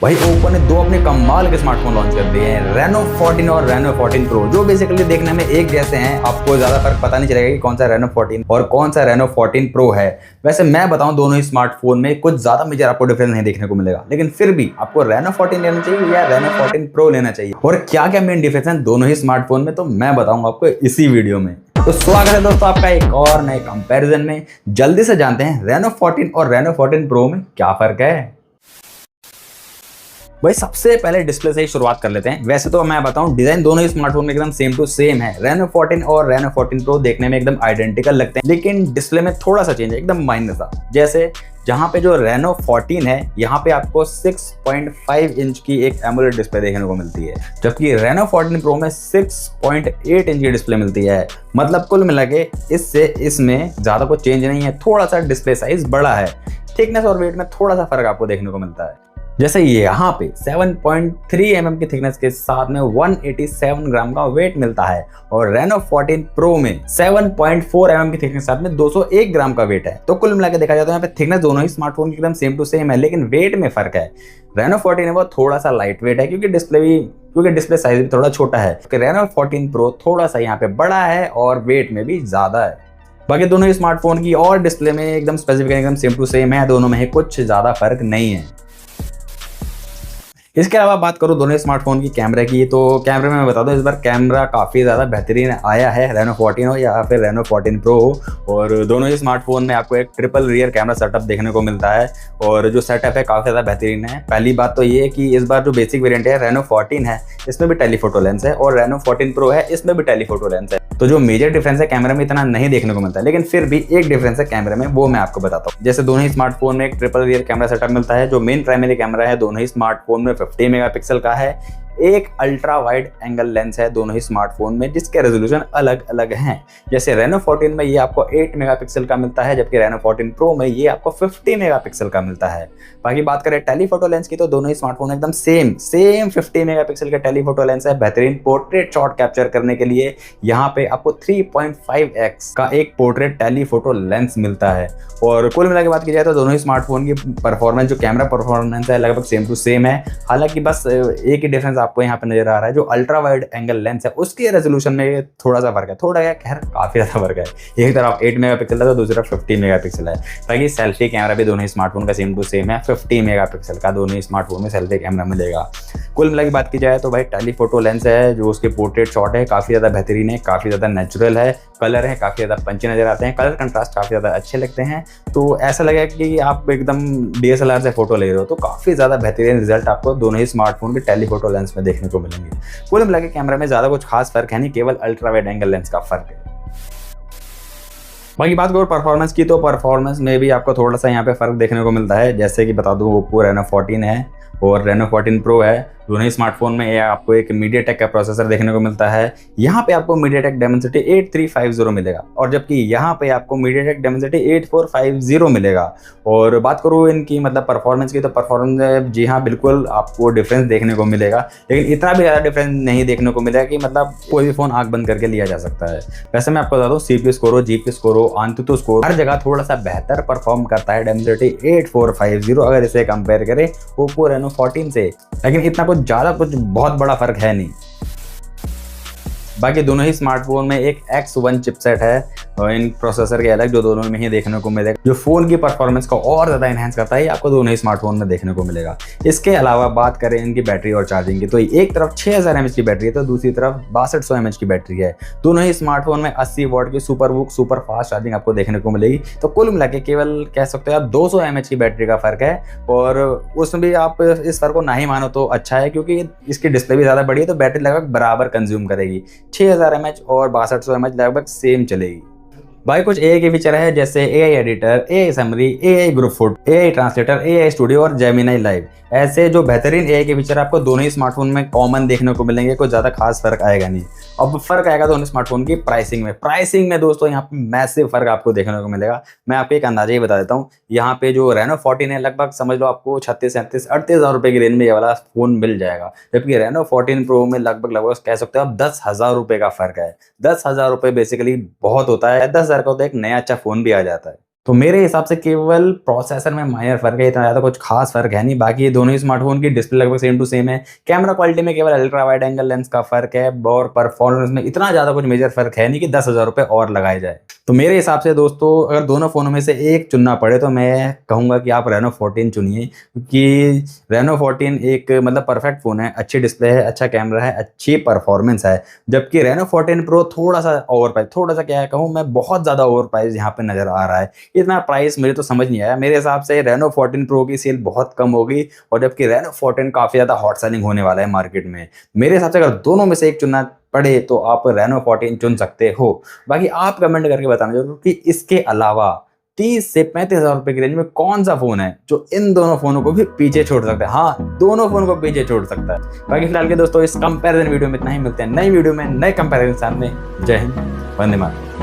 भाई ओप्पो ने दो अपने कमाल के स्मार्टफोन लॉन्च कर दिए हैं, रेनो 14 और रेनो 14 प्रो, जो बेसिकली देखने में एक जैसे हैं। आपको ज्यादा फर्क पता नहीं चलेगा कि कौन सा रेनो 14 और कौन सा रेनो 14 प्रो है। वैसे मैं बताऊं, दोनों ही स्मार्टफोन में कुछ ज्यादा मेजर आपको डिफरेंस नहीं देखने को मिलेगा, लेकिन फिर भी आपको रेनो 14 लेना चाहिए या रेनो 14 प्रो लेना चाहिए, और क्या क्या मेन डिफरेंस है दोनों ही स्मार्टफोन में, तो मैं बताऊंगा आपको इसी वीडियो में। तो स्वागत है दोस्तों आपका एक और नए कंपैरिजन में। जल्दी से जानते हैं रेनो 14 और रेनो 14 प्रो में क्या फर्क है। भाई सबसे पहले डिस्प्ले से ही शुरुआत कर लेते हैं। वैसे तो मैं बताऊं, डिजाइन दोनों ही स्मार्टफोन में एकदम सेम टू सेम है। रेनो 14 और रेनो 14 प्रो देखने में एकदम आइडेंटिकल लगते हैं, लेकिन डिस्प्ले में थोड़ा सा चेंज है, एकदम माइनर सा। जैसे जहां पे जो रेनो 14 है, यहाँ पे आपको 6.5 इंच की एक एमोलेड डिस्प्ले देखने को मिलती है, जबकि रेनो 14 प्रो में 6.8 इंच की डिस्प्ले मिलती है। मतलब कुल मिला के इससे इसमें ज्यादा कुछ चेंज नहीं है, थोड़ा सा डिस्प्ले साइज बड़ा है। थिकनेस और वेट में थोड़ा सा फर्क आपको देखने को मिलता है। जैसे यहाँ पे 7.3 mm की थिकनेस के साथ में 187 ग्राम का वेट मिलता है, और रेनो 14 प्रो में 7.4 mm की थिकनेस के साथ में 201 ग्राम का वेट है। तो कुल मिलाकर देखा जाए तो यहाँ पे थिकनेस दोनों ही स्मार्टफोन की एकदम सेम टू सेम है, लेकिन वेट में फर्क है। रेनो 14 है वो थोड़ा सा लाइट वेट है, क्योंकि डिस्प्ले साइज भी थोड़ा छोटा है। रेनो 14 प्रो थोड़ा सा यहाँ पे बड़ा है और वेट में भी ज्यादा है। बाकी दोनों ही स्मार्टफोन की और डिस्प्ले में एकदम स्पेसिफिक एकदम सेम टू सेम है, दोनों में ही कुछ ज्यादा फर्क नहीं है। इसके अलावा बात करूं दोनों स्मार्टफोन की कैमरे की, तो कैमरे में मैं बता दूं, इस बार कैमरा काफ़ी ज़्यादा बेहतरीन आया है, रेनो 14 हो या फिर रेनो 14 प्रो हो। और दोनों ही स्मार्टफोन में आपको एक ट्रिपल रियर कैमरा सेटअप देखने को मिलता है, और जो सेटअप है काफ़ी ज़्यादा बेहतरीन है। पहली बात तो ये है कि इस बार जो बेसिक वेरिएंट है रेनो 14 है, इसमें भी टेलीफोटो लेंस है, और रेनो 14 प्रो है, इसमें भी टेलीफोटो लेंस है। तो जो मेजर डिफरेंस है कैमरे में इतना नहीं देखने को मिलता है, लेकिन फिर भी एक डिफरेंस है कैमरे में, वो मैं आपको बताता हूँ। जैसे दोनों ही स्मार्टफोन में एक ट्रिपल रियर कैमरा सेटअप मिलता है। जो मेन प्राइमरी कैमरा है दोनों ही स्मार्टफोन में 50 मेगापिक्सल का है। एक अल्ट्रा वाइड एंगल लेंस है दोनों ही स्मार्टफोन में, जिसके रेजोल्यूशन अलग अलग हैं। जैसे रेनो 14 में ये आपको 8 मेगापिक्सल का मिलता है, जबकि रेनो 14 प्रो में ये आपको 50 मेगापिक्सल का मिलता है। बाकी बात करें टेलीफोटो लेंस की, तो दोनों ही स्मार्टफोन एकदम सेम 50 मेगापिक्सल का टेलीफोटो लेंस है, बेहतरीन पोर्ट्रेट शॉट कैप्चर करने के लिए। यहाँ पे आपको 3.5x का एक पोर्ट्रेट टेलीफोटो लेंस मिलता है। और कुल मिला के बात की जाए तो दोनों ही स्मार्टफोन की परफॉर्मेंस, जो कैमरा परफॉर्मेंस है, लगभग सेम टू सेम है। हालांकि बस एक ही डिफरेंस आपको यहाँ पे नजर आ रहा है, जो अल्ट्रा वाइड एंगल लेंस है उसके रेजोल्यूशन में थोड़ा सा फर्क है, थोड़ा क्या खैर काफी ज्यादा फर्क है। एक तरफ 8 मेगापिक्सल है तो दूसरी तरफ 50 मेगापिक्सल है। बाकी सेल्फी कैमरा भी दोनों ही स्मार्टफोन का सेम टू सेम है, 50 मेगापिक्सल का दोनों ही स्मार्टफोन में सेल्फी कैमरा मिलेगा। कुल मिला की बात की जाए तो भाई टेलीफोटो लेंस है, जो उसके पोर्ट्रेट शॉट है काफी ज्यादा बेहतरीन है, काफी ज्यादा नेचुरल है। कलर है काफी ज्यादा पंची नजर आते हैं, कलर कंट्रास्ट काफी ज्यादा अच्छे लगते हैं। तो ऐसा लगेगा कि आप एकदम DSLR से फोटो ले रहे हो। तो काफी ज्यादा बेहतरीन रिजल्ट आपको दोनों ही स्मार्टफोन के टेलीफोटो लेंस में देखने को मिलेंगे। कुल मिला के कैमरा में ज्यादा कुछ खास फर्क है नहीं, केवल अल्ट्रा वाइड एंगल लेंस का फर्क है। बाकी बात करो परफॉर्मेंस की, तो परफॉर्मेंस में भी आपको थोड़ा सा यहाँ पे फर्क देखने को मिलता है। जैसे कि बता दूं, ओप्पो रेनो 14 है और रेनो 14 प्रो है, दोनों ही स्मार्टफोन में आपको एक मीडियाटेक का प्रोसेसर देखने को मिलता है। यहाँ पे आपको मीडियाटेक डायमेंसिटी 8350 मिलेगा, और जबकि यहाँ पे आपको मीडियाटेक डायमेंसिटी 8450 मिलेगा। और बात करूँ इनकी मतलब परफॉर्मेंस की, तो परफॉर्मेंस जी हाँ बिल्कुल आपको डिफरेंस देखने को मिलेगा, लेकिन इतना भी ज़्यादा डिफरेंस नहीं देखने को मिलेगा कि मतलब कोई भी फोन आंख बंद करके लिया जा सकता है। वैसे मैं आपको बता दूँ, CPU स्कोर हो, GPU स्कोर हो, ANTUTU स्कोर, हर जगह थोड़ा सा बेहतर परफॉर्म करता है डायमेंसिटी 8450 अगर इसे कंपेयर करें ओप्पो रेनो 14 से, लेकिन इतना कुछ बहुत बड़ा फर्क है नहीं। बाकी दोनों ही स्मार्टफोन में एक X1 चिपसेट है और इन प्रोसेसर के अलग, जो दोनों में ही देखने को मिलेगा, जो फोन की परफॉर्मेंस को और ज्यादा एनहांस करता है, आपको दोनों ही स्मार्टफोन में देखने को मिलेगा। इसके अलावा बात करें इनकी बैटरी और चार्जिंग की, तो एक तरफ 6000 mAh की बैटरी है, तो दूसरी तरफ 6200 mAh की बैटरी है। दोनों ही स्मार्टफोन में 80 वॉट की सुपर फास्ट चार्जिंग आपको देखने को मिलेगी। तो कुल मिला के केवल कह सकते हो आप 200 mAh की बैटरी का फर्क है, और उसमें भी आप इस फर्क को नहीं मानो तो अच्छा है, क्योंकि इसकी डिस्प्ले भी ज्यादा बड़ी है, तो बैटरी लगभग बराबर कंज्यूम करेगी। 6000 mAh और 6200 mAh लगभग सेम चलेगी। भाई कुछ AI के फीचर है, जैसे AI editor, AI summary, AI group foot, AI translator, AI studio और जेमिनी लाइव। ऐसे जो बेहतरीन AI के फीचर आपको दोनों ही स्मार्टफोन में कॉमन देखने को मिलेंगे, कोई ज़्यादा खास फर्क आएगा नहीं। अब फर्क आएगा दोनों स्मार्टफोन की प्राइसिंग में दोस्तों यहाँ पे मैसिव फर्क आपको देखने को मिलेगा। मैं आपको एक अंदाजा ही बता देता हूँ। यहाँ पे जो रेनो 14 है, लगभग समझ लो आपको 36, 37, 38 हज़ार रुपये की रेंज में ये वाला फोन मिल जाएगा, जबकि रेनो 14 प्रो में लगभग कह सकते हो आप 10,000 रुपये का फर्क है। 10,000 रुपये बेसिकली बहुत होता है, 10,000 का तो एक नया अच्छा फोन भी आ जाता है। तो मेरे हिसाब से केवल प्रोसेसर में माइनर फर्क है, इतना ज़्यादा कुछ खास फर्क है नहीं। बाकी ये दोनों ही स्मार्टफोन की डिस्प्ले लगभग सेम टू सेम है। कैमरा क्वालिटी में केवल अल्ट्रा वाइड एंगल लेंस का फर्क है और परफॉर्मेंस में इतना ज़्यादा कुछ मेजर फर्क है नहीं कि 10,000 रुपये और लगाए जाए। तो मेरे हिसाब से दोस्तों अगर दोनों फ़ोनों में से एक चुनना पड़े तो मैं कहूँगा कि आप Reno 14 चुनिए, क्योंकि Reno 14 एक मतलब परफेक्ट फ़ोन है, अच्छी डिस्प्ले है, अच्छा कैमरा है, अच्छी परफॉर्मेंस है। जबकि Reno 14 Pro थोड़ा सा ओवर प्राइस, थोड़ा सा क्या कहूँ मैं, बहुत ज़्यादा ओवर प्राइस यहाँ पे नज़र आ रहा है। इतना प्राइस मुझे तो समझ नहीं आया। मेरे हिसाब से Reno 14 Pro की सेल बहुत कम होगी और जबकि Reno 14 काफ़ी ज़्यादा हॉट सेलिंग होने वाला है मार्केट में। मेरे हिसाब से अगर दोनों में से एक चुनना पड़े तो आप Reno 14 चुन सकते हो। बाकी आप कमेंट करके बताना जरूर कि इसके अलावा 30 से 35,000 रुपए की रेंज में कौन सा फोन है जो इन दोनों फोनों को भी पीछे छोड़ सकता है। हाँ, दोनों फोन को पीछे छोड़ सकता है। बाकी फिलहाल के दोस्तों इस कंपैरिजन वीडियो में इतना ही। मिलते हैं नई वीडियो में नए कंपैरिजन सामने। जय हिंद, वंदे मातरम।